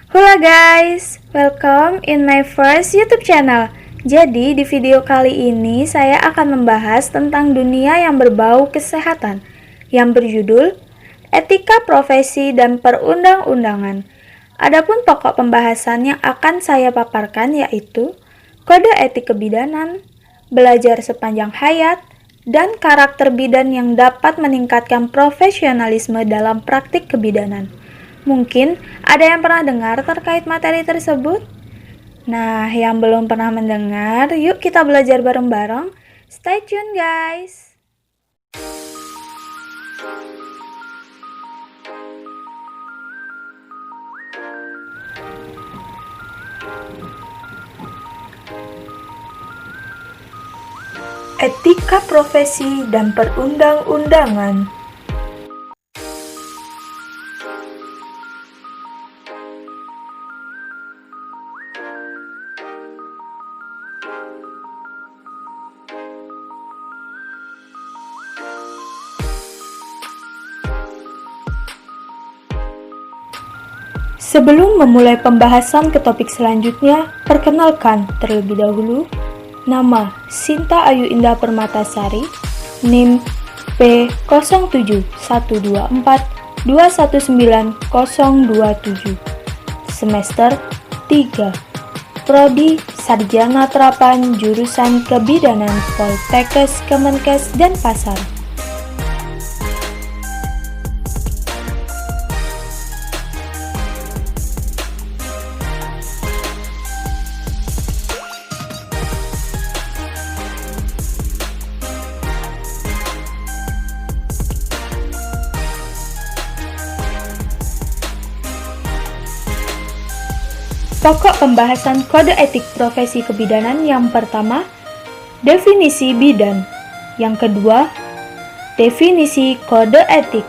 Halo guys, welcome in my first YouTube channel. Jadi di video kali ini saya akan membahas tentang dunia yang berbau kesehatan yang berjudul Etika Profesi dan Perundang-undangan. Adapun pokok pembahasan yang akan saya paparkan yaitu kode etik kebidanan, belajar sepanjang hayat, dan karakter bidan yang dapat meningkatkan profesionalisme dalam praktik kebidanan. Mungkin ada yang pernah dengar terkait materi tersebut? Nah, yang belum pernah mendengar, yuk kita belajar bareng-bareng. Stay tune guys! Etika profesi dan perundang-undangan. Sebelum memulai pembahasan ke topik selanjutnya, perkenalkan terlebih dahulu, nama Sinta Ayu Indah Permatasari, NIM P071242190027, semester 3, Prodi Sarjana Terapan Jurusan Kebidanan Poltekkes Kemenkes Denpasar. Pokok pembahasan kode etik profesi kebidanan yang pertama, definisi bidan. Yang kedua, definisi kode etik.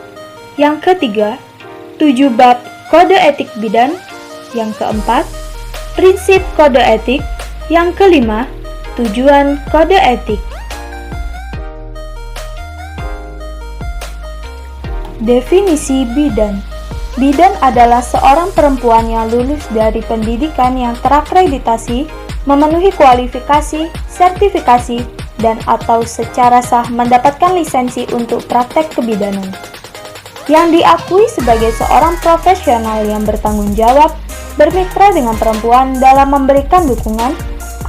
Yang ketiga, 7 bab kode etik bidan. Yang keempat, prinsip kode etik. Yang kelima, tujuan kode etik. Definisi bidan. Bidan adalah seorang perempuan yang lulus dari pendidikan yang terakreditasi, memenuhi kualifikasi, sertifikasi, dan atau secara sah mendapatkan lisensi untuk praktek kebidanan. Yang diakui sebagai seorang profesional yang bertanggung jawab, bermitra dengan perempuan dalam memberikan dukungan,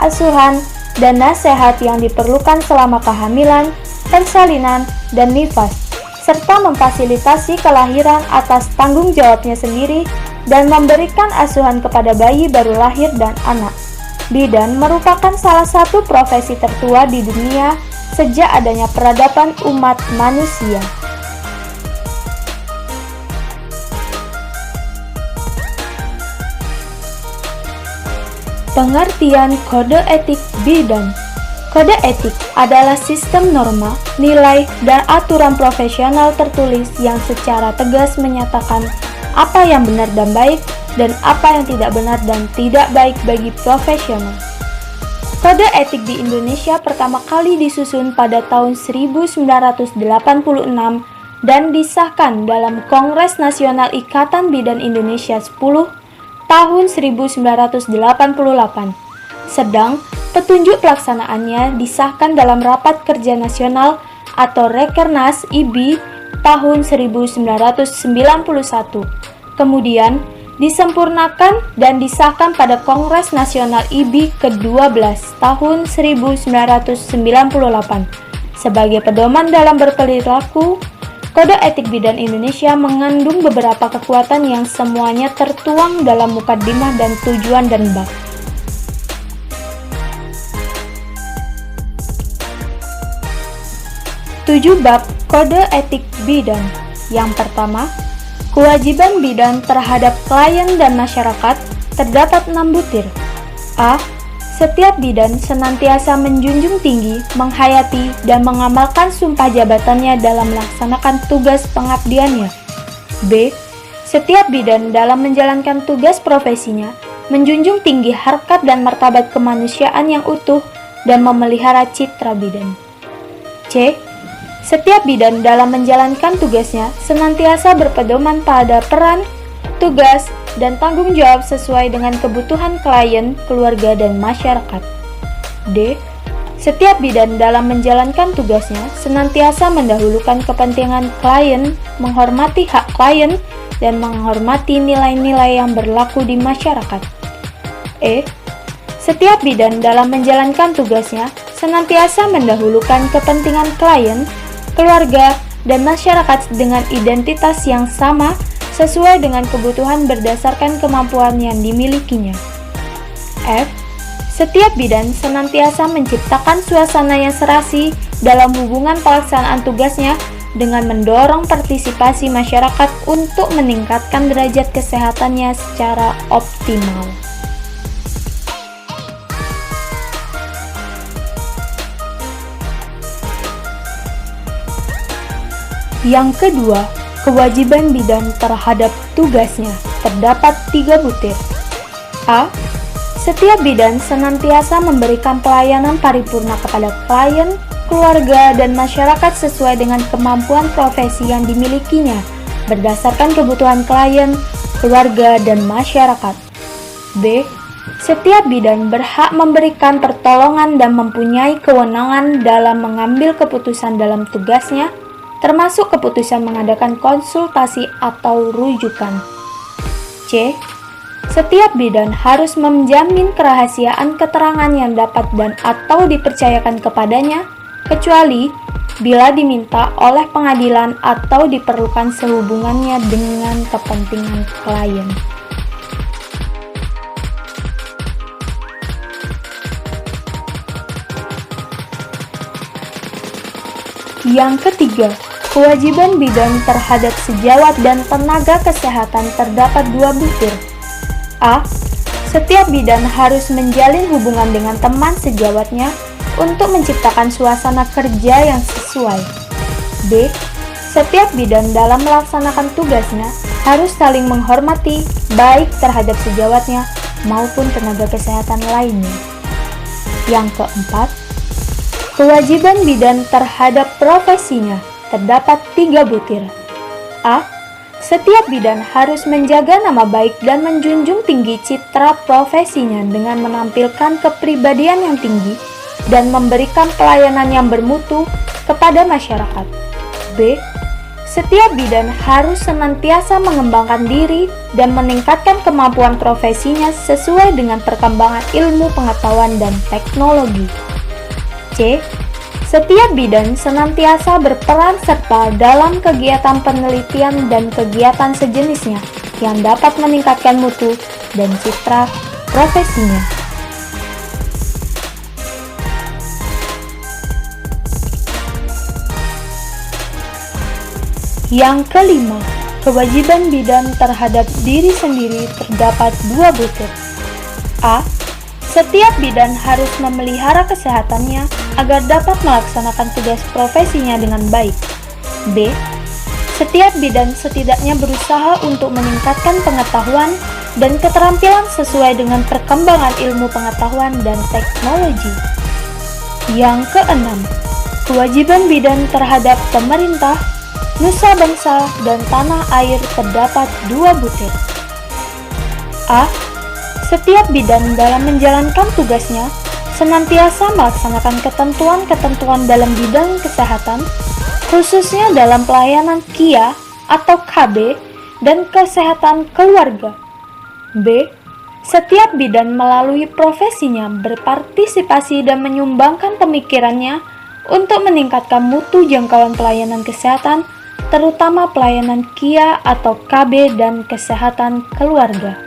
asuhan, dan nasihat yang diperlukan selama kehamilan, persalinan, dan nifas, serta memfasilitasi kelahiran atas tanggung jawabnya sendiri dan memberikan asuhan kepada bayi baru lahir dan anak. Bidan merupakan salah satu profesi tertua di dunia sejak adanya peradaban umat manusia. Pengertian kode etik bidan. Kode etik adalah sistem norma, nilai, dan aturan profesional tertulis yang secara tegas menyatakan apa yang benar dan baik dan apa yang tidak benar dan tidak baik bagi profesional. Kode etik di Indonesia pertama kali disusun pada tahun 1986 dan disahkan dalam Kongres Nasional Ikatan Bidan Indonesia 10 tahun 1988. Sedang petunjuk pelaksanaannya disahkan dalam Rapat Kerja Nasional atau Rekernas IBI tahun 1991. Kemudian disempurnakan dan disahkan pada Kongres Nasional IBI ke-12 tahun 1998. Sebagai pedoman dalam berperilaku, Kode Etik Bidan Indonesia mengandung beberapa kekuatan yang semuanya tertuang dalam mukadimah dan tujuan dan bab. 7 bab kode etik bidan. Yang pertama, kewajiban bidan terhadap klien dan masyarakat terdapat 6 butir. A. Setiap bidan senantiasa menjunjung tinggi, menghayati, dan mengamalkan sumpah jabatannya dalam melaksanakan tugas pengabdiannya. B. Setiap bidan dalam menjalankan tugas profesinya menjunjung tinggi harkat dan martabat kemanusiaan yang utuh dan memelihara citra bidan. C. Setiap bidan dalam menjalankan tugasnya senantiasa berpedoman pada peran, tugas, dan tanggung jawab sesuai dengan kebutuhan klien, keluarga, dan masyarakat. D. Setiap bidan dalam menjalankan tugasnya senantiasa mendahulukan kepentingan klien, menghormati hak klien, dan menghormati nilai-nilai yang berlaku di masyarakat. E. Setiap bidan dalam menjalankan tugasnya senantiasa mendahulukan kepentingan klien, keluarga, dan masyarakat dengan identitas yang sama sesuai dengan kebutuhan berdasarkan kemampuan yang dimilikinya. F. Setiap bidan senantiasa menciptakan suasana yang serasi dalam hubungan pelaksanaan tugasnya dengan mendorong partisipasi masyarakat untuk meningkatkan derajat kesehatannya secara optimal. Yang kedua, kewajiban bidan terhadap tugasnya terdapat 3 butir. A. Setiap bidan senantiasa memberikan pelayanan paripurna kepada klien, keluarga, dan masyarakat sesuai dengan kemampuan profesi yang dimilikinya berdasarkan kebutuhan klien, keluarga, dan masyarakat. B. Setiap bidan berhak memberikan pertolongan dan mempunyai kewenangan dalam mengambil keputusan dalam tugasnya, termasuk keputusan mengadakan konsultasi atau rujukan. C. Setiap bidan harus menjamin kerahasiaan keterangan yang dapat dan atau dipercayakan kepadanya, kecuali bila diminta oleh pengadilan atau diperlukan sehubungannya dengan kepentingan klien. Yang ketiga, kewajiban bidan terhadap sejawat dan tenaga kesehatan terdapat 2 butir. A. Setiap bidan harus menjalin hubungan dengan teman sejawatnya untuk menciptakan suasana kerja yang sesuai. B. Setiap bidan dalam melaksanakan tugasnya harus saling menghormati baik terhadap sejawatnya maupun tenaga kesehatan lainnya. Yang keempat, kewajiban bidan terhadap profesinya terdapat 3 butir. A. Setiap bidan harus menjaga nama baik dan menjunjung tinggi citra profesinya dengan menampilkan kepribadian yang tinggi dan memberikan pelayanan yang bermutu kepada masyarakat. B. Setiap bidan harus senantiasa mengembangkan diri dan meningkatkan kemampuan profesinya sesuai dengan perkembangan ilmu pengetahuan dan teknologi. C. Setiap bidan senantiasa berperan serta dalam kegiatan penelitian dan kegiatan sejenisnya yang dapat meningkatkan mutu dan citra profesinya. Yang kelima, kewajiban bidan terhadap diri sendiri terdapat 2 butir. A. Setiap bidan harus memelihara kesehatannya agar dapat melaksanakan tugas profesinya dengan baik. B. Setiap bidan setidaknya berusaha untuk meningkatkan pengetahuan dan keterampilan sesuai dengan perkembangan ilmu pengetahuan dan teknologi. Yang keenam, kewajiban bidan terhadap pemerintah, nusa bangsa, dan tanah air terdapat 2 butir. A. Setiap bidan dalam menjalankan tugasnya senantiasa melaksanakan ketentuan-ketentuan dalam bidang kesehatan, khususnya dalam pelayanan KIA atau KB dan kesehatan keluarga. B. Setiap bidan melalui profesinya berpartisipasi dan menyumbangkan pemikirannya untuk meningkatkan mutu jangkauan pelayanan kesehatan, terutama pelayanan KIA atau KB dan kesehatan keluarga.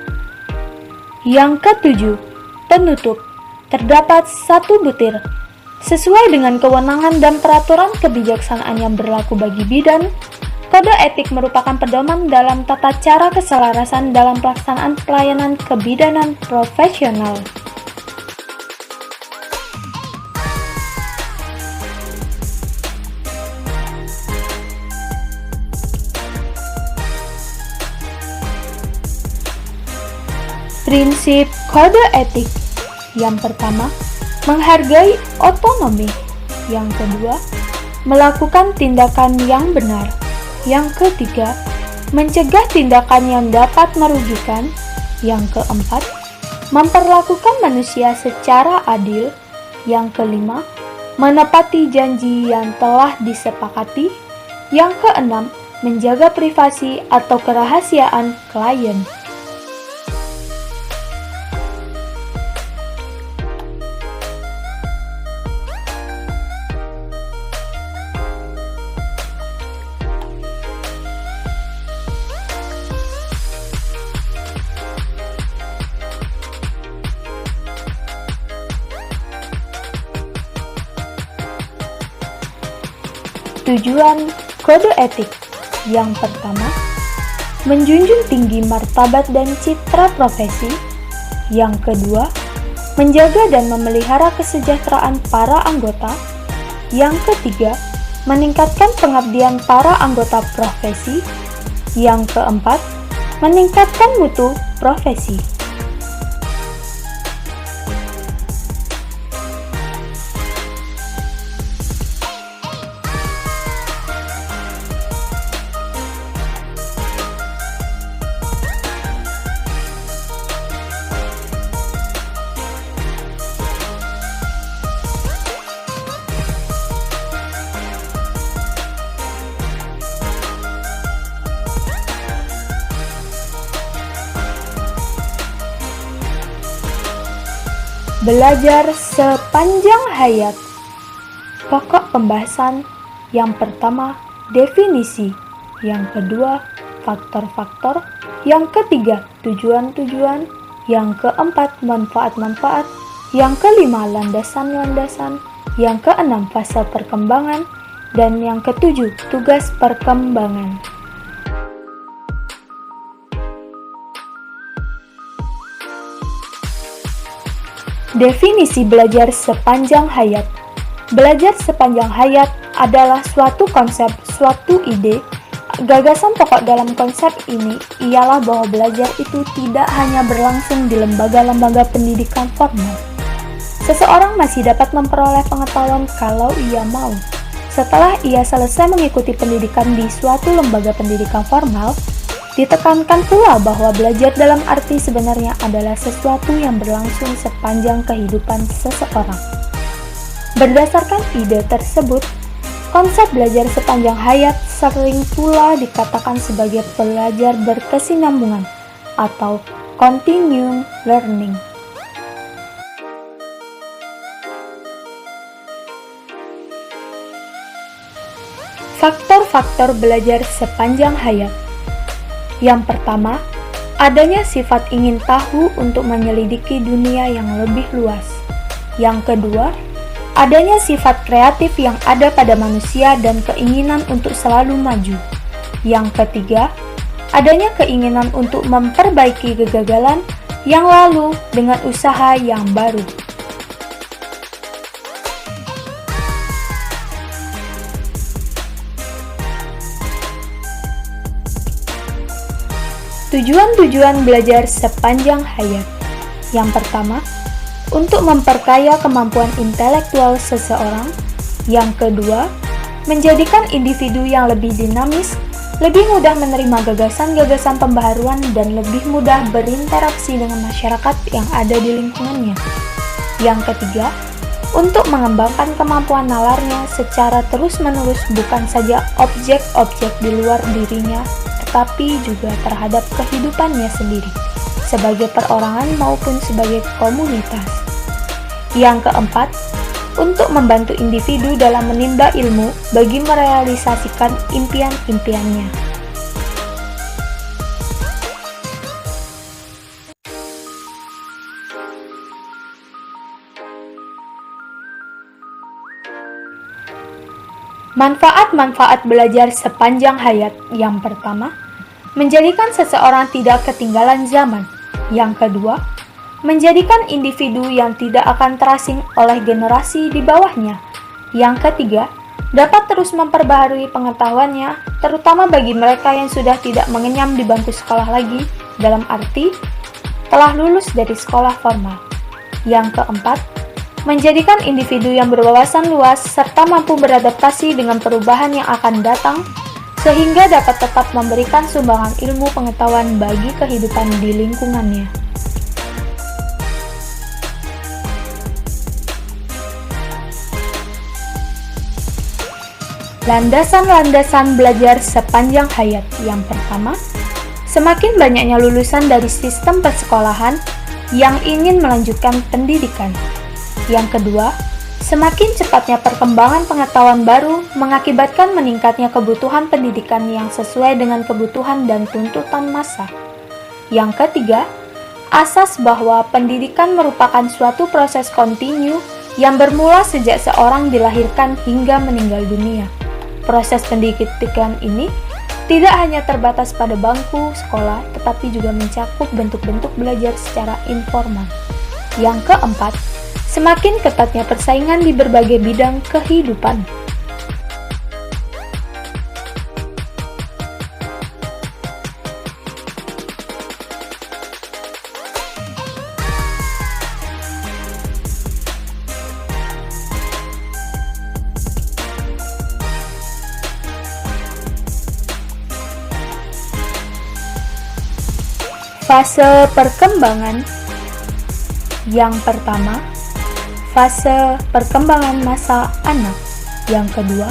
Yang ketujuh, penutup, terdapat 1 butir. Sesuai dengan kewenangan dan peraturan kebijaksanaan yang berlaku bagi bidan, kode etik merupakan pedoman dalam tata cara keselarasan dalam pelaksanaan pelayanan kebidanan profesional. Prinsip kode etik. Yang pertama, menghargai otonomi. Yang kedua, melakukan tindakan yang benar. Yang ketiga, mencegah tindakan yang dapat merugikan. Yang keempat, memperlakukan manusia secara adil. Yang kelima, menepati janji yang telah disepakati. Yang keenam, menjaga privasi atau kerahasiaan klien. Tujuan kode etik. Yang pertama, menjunjung tinggi martabat dan citra profesi. Yang kedua, menjaga dan memelihara kesejahteraan para anggota. Yang ketiga, meningkatkan pengabdian para anggota profesi. Yang keempat, meningkatkan mutu profesi. Belajar sepanjang hayat. Pokok pembahasan. Yang pertama, definisi. Yang kedua, faktor-faktor. Yang ketiga, tujuan-tujuan. Yang keempat, manfaat-manfaat. Yang kelima, landasan-landasan. Yang keenam, fase perkembangan. Dan yang ketujuh, tugas perkembangan. Definisi belajar sepanjang hayat. Belajar sepanjang hayat adalah suatu konsep, suatu ide. Gagasan pokok dalam konsep ini ialah bahwa belajar itu tidak hanya berlangsung di lembaga-lembaga pendidikan formal. Seseorang masih dapat memperoleh pengetahuan kalau ia mau. Setelah ia selesai mengikuti pendidikan di suatu lembaga pendidikan formal, ditekankan pula bahwa belajar dalam arti sebenarnya adalah sesuatu yang berlangsung sepanjang kehidupan seseorang. Berdasarkan ide tersebut, konsep belajar sepanjang hayat sering pula dikatakan sebagai belajar berkesinambungan atau continuing learning. Faktor-faktor belajar sepanjang hayat. Yang pertama, adanya sifat ingin tahu untuk menyelidiki dunia yang lebih luas. Yang kedua, adanya sifat kreatif yang ada pada manusia dan keinginan untuk selalu maju. Yang ketiga, adanya keinginan untuk memperbaiki kegagalan yang lalu dengan usaha yang baru. Tujuan-tujuan belajar sepanjang hayat. Yang pertama, untuk memperkaya kemampuan intelektual seseorang. Yang kedua, menjadikan individu yang lebih dinamis, lebih mudah menerima gagasan-gagasan pembaharuan dan lebih mudah berinteraksi dengan masyarakat yang ada di lingkungannya. Yang ketiga, untuk mengembangkan kemampuan nalarnya secara terus-menerus bukan saja objek-objek di luar dirinya, tapi juga terhadap kehidupannya sendiri, sebagai perorangan maupun sebagai komunitas. Yang keempat, untuk membantu individu dalam menimba ilmu bagi merealisasikan impian-impiannya. Manfaat-manfaat belajar sepanjang hayat. Yang pertama, menjadikan seseorang tidak ketinggalan zaman. Yang kedua, menjadikan individu yang tidak akan terasing oleh generasi di bawahnya. Yang ketiga, dapat terus memperbaharui pengetahuannya, terutama bagi mereka yang sudah tidak mengenyam di bangku sekolah lagi, dalam arti telah lulus dari sekolah formal. Yang keempat, menjadikan individu yang berwawasan luas serta mampu beradaptasi dengan perubahan yang akan datang, sehingga dapat tetap memberikan sumbangan ilmu pengetahuan bagi kehidupan di lingkungannya. Landasan-landasan belajar sepanjang hayat. Yang pertama, semakin banyaknya lulusan dari sistem persekolahan yang ingin melanjutkan pendidikan. Yang kedua, semakin cepatnya perkembangan pengetahuan baru mengakibatkan meningkatnya kebutuhan pendidikan yang sesuai dengan kebutuhan dan tuntutan masa. Yang ketiga, asas bahwa pendidikan merupakan suatu proses kontinu yang bermula sejak seorang dilahirkan hingga meninggal dunia. Proses pendidikan ini tidak hanya terbatas pada bangku sekolah, tetapi juga mencakup bentuk-bentuk belajar secara informal. Yang keempat, semakin ketatnya persaingan di berbagai bidang kehidupan. Fase perkembangan. Yang pertama, fase perkembangan masa anak. Yang kedua,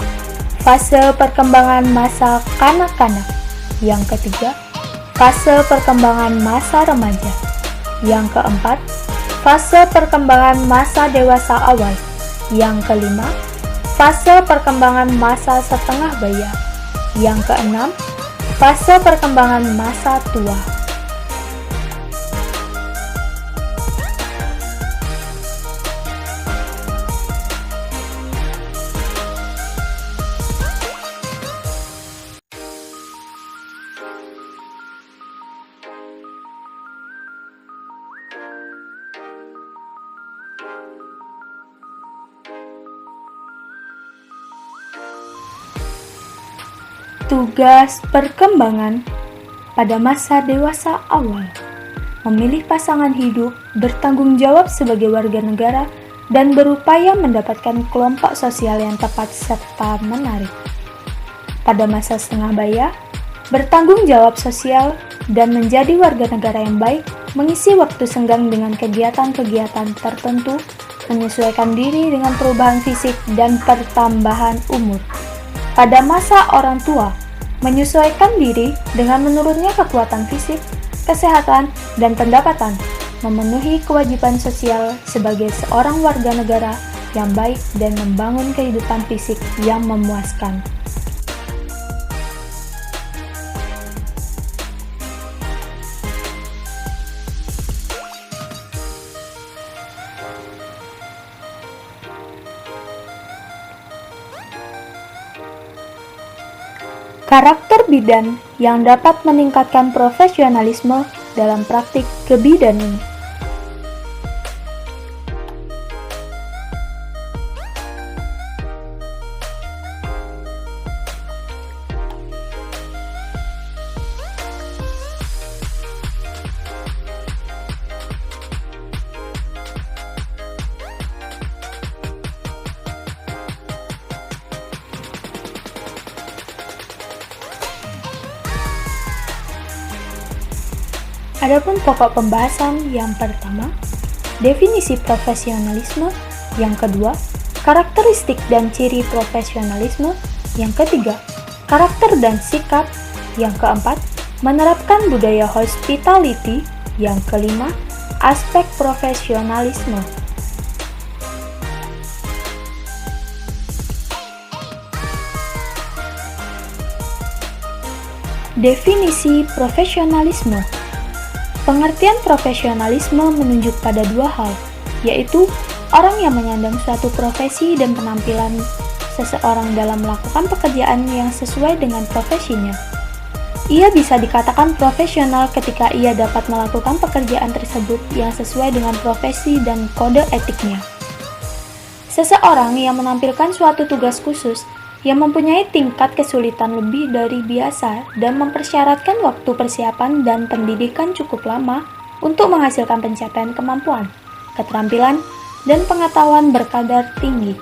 fase perkembangan masa kanak-kanak. Yang ketiga, fase perkembangan masa remaja. Yang keempat, fase perkembangan masa dewasa awal. Yang kelima, fase perkembangan masa setengah baya. Yang keenam, fase perkembangan masa tua. Tugas perkembangan pada masa dewasa awal. Memilih pasangan hidup, bertanggung jawab sebagai warga negara, dan berupaya mendapatkan kelompok sosial yang tepat serta menarik. Pada masa setengah baya, bertanggung jawab sosial dan menjadi warga negara yang baik, mengisi waktu senggang dengan kegiatan-kegiatan tertentu, menyesuaikan diri dengan perubahan fisik dan pertambahan umur. Pada masa orang tua, menyesuaikan diri dengan menurunnya kekuatan fisik, kesehatan, dan pendapatan, memenuhi kewajiban sosial sebagai seorang warga negara yang baik dan membangun kehidupan fisik yang memuaskan. Karakter bidan yang dapat meningkatkan profesionalisme dalam praktik kebidanan. Adapun pokok pembahasan yang pertama, definisi profesionalisme, yang kedua, karakteristik dan ciri profesionalisme, yang ketiga, karakter dan sikap, yang keempat, menerapkan budaya hospitality, yang kelima, aspek profesionalisme. Definisi profesionalisme. Pengertian profesionalisme menunjuk pada dua hal, yaitu orang yang menyandang suatu profesi dan penampilan seseorang dalam melakukan pekerjaan yang sesuai dengan profesinya. Ia bisa dikatakan profesional ketika ia dapat melakukan pekerjaan tersebut yang sesuai dengan profesi dan kode etiknya. Seseorang yang menampilkan suatu tugas khusus yang mempunyai tingkat kesulitan lebih dari biasa dan mempersyaratkan waktu persiapan dan pendidikan cukup lama untuk menghasilkan pencapaian kemampuan, keterampilan, dan pengetahuan berkadar tinggi.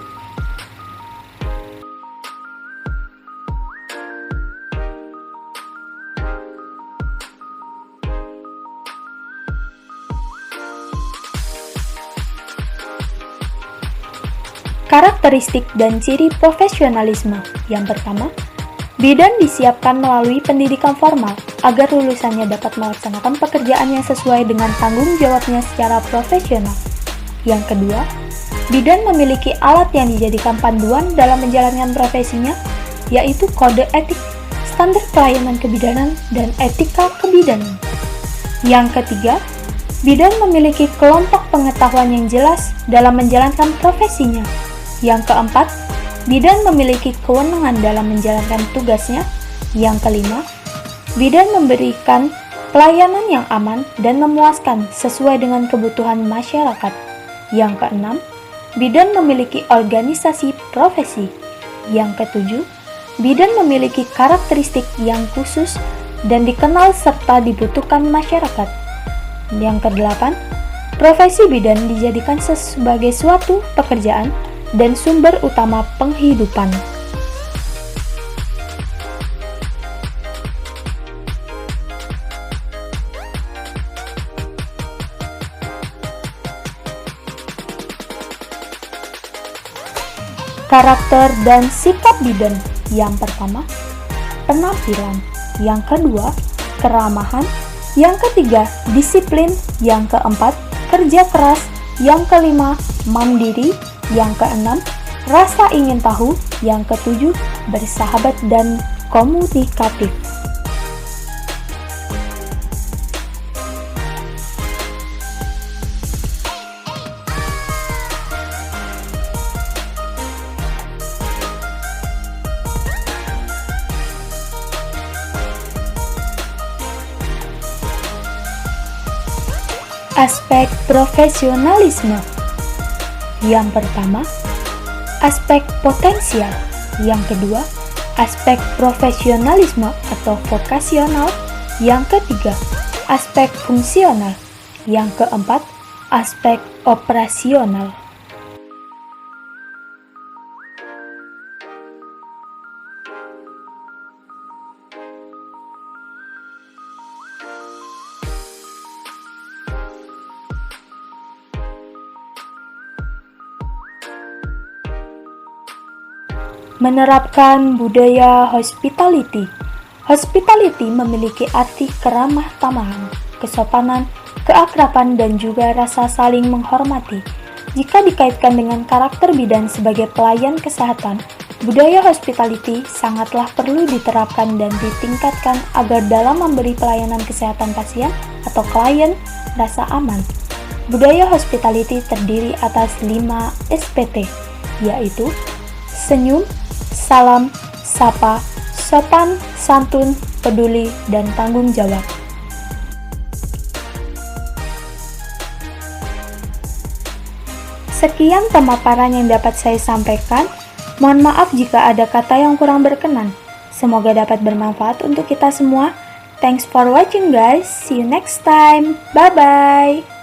Karakteristik dan ciri profesionalisme. Yang pertama, bidan disiapkan melalui pendidikan formal agar lulusannya dapat melaksanakan pekerjaannya sesuai dengan tanggung jawabnya secara profesional. Yang kedua, bidan memiliki alat yang dijadikan panduan dalam menjalankan profesinya, yaitu kode etik, standar pelayanan kebidanan, dan etika kebidanan. Yang ketiga, bidan memiliki kelompok pengetahuan yang jelas dalam menjalankan profesinya. Yang keempat, bidan memiliki kewenangan dalam menjalankan tugasnya. Yang kelima, bidan memberikan pelayanan yang aman dan memuaskan sesuai dengan kebutuhan masyarakat. Yang keenam, bidan memiliki organisasi profesi. Yang ketujuh, bidan memiliki karakteristik yang khusus dan dikenal serta dibutuhkan masyarakat. Yang kedelapan, profesi bidan dijadikan sebagai suatu pekerjaan dan sumber utama penghidupan. Karakter dan sikap bidan. Yang pertama, penampilan. Yang kedua, keramahan. Yang ketiga, disiplin. Yang keempat, kerja keras. Yang kelima, mandiri. Yang keenam, rasa ingin tahu. Yang ketujuh, bersahabat dan komunikatif. Aspek profesionalisme. Yang pertama, aspek potensial. Yang kedua, aspek profesionalisme atau vokasional. Yang ketiga, aspek fungsional. Yang keempat, aspek operasional. Menerapkan budaya hospitality. Hospitality memiliki arti keramah tamahan, kesopanan, keakraban, dan juga rasa saling menghormati. Jika dikaitkan dengan karakter bidan sebagai pelayan kesehatan, budaya hospitality sangatlah perlu diterapkan dan ditingkatkan agar dalam memberi pelayanan kesehatan pasien atau klien rasa aman. Budaya hospitality terdiri atas 5 SPT, yaitu senyum, salam, sapa, sopan, santun, peduli, dan tanggung jawab. Sekian pemaparan yang dapat saya sampaikan. Mohon maaf jika ada kata yang kurang berkenan. Semoga dapat bermanfaat untuk kita semua. Thanks for watching guys. See you next time. Bye-bye.